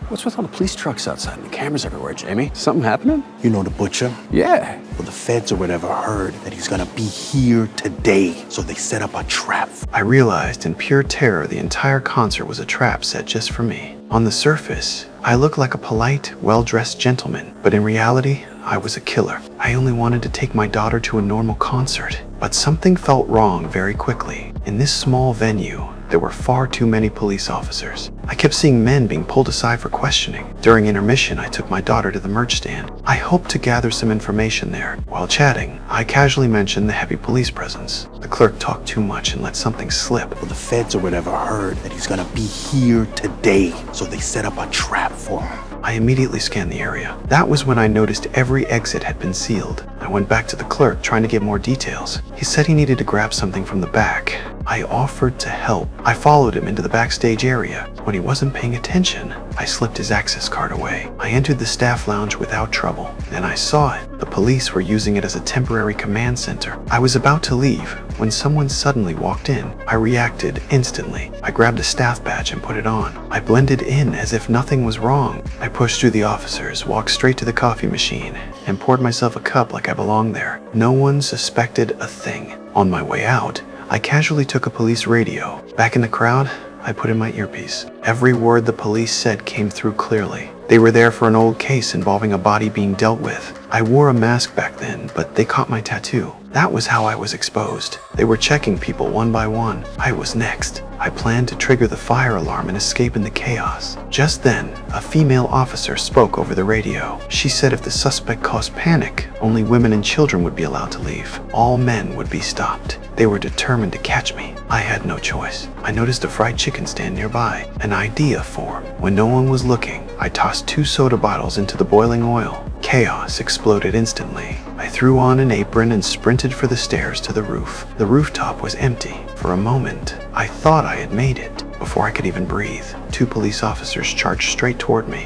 What's with all the police trucks outside and the cameras everywhere, Jamie? Something happening? You know the butcher? Yeah. Well, the feds or whatever heard that he's gonna be here today, so they set up a trap. I realized in pure terror the entire concert was a trap set just for me. On the surface, I looked like a polite, well-dressed gentleman, but in reality, I was a killer. I only wanted to take my daughter to a normal concert, but something felt wrong very quickly. In this small venue, there were far too many police officers. I kept seeing men being pulled aside for questioning. During intermission, I took my daughter to the merch stand. I hoped to gather some information there. While chatting, I casually mentioned the heavy police presence. The clerk talked too much and let something slip. Well, the feds or whatever heard that he's gonna be here today, so they set up a trap for him. I immediately scanned the area. That was when I noticed every exit had been sealed. I went back to the clerk trying to get more details. He said he needed to grab something from the back. I offered to help. I followed him into the backstage area. When he wasn't paying attention, I slipped his access card away. I entered the staff lounge without trouble, and I saw it. The police were using it as a temporary command center. I was about to leave when someone suddenly walked in. I reacted instantly. I grabbed a staff badge and put it on. I blended in as if nothing was wrong. I pushed through the officers, walked straight to the coffee machine, and poured myself a cup like I belonged there. No one suspected a thing. On my way out, I casually took a police radio. Back in the crowd, I put in my earpiece. Every word the police said came through clearly. They were there for an old case involving a body being dealt with. I wore a mask back then, but they caught my tattoo. That was how I was exposed. They were checking people one by one. I was next. I planned to trigger the fire alarm and escape in the chaos. Just then, a female officer spoke over the radio. She said if the suspect caused panic, only women and children would be allowed to leave. All men would be stopped. They were determined to catch me. I had no choice. I noticed a fried chicken stand nearby. An idea formed. When no one was looking, I tossed 2 soda bottles into the boiling oil. Chaos exploded instantly. I threw on an apron and sprinted for the stairs to the roof. The rooftop was empty. For a moment, I thought I had made it. Before I could even breathe, 2 police officers charged straight toward me.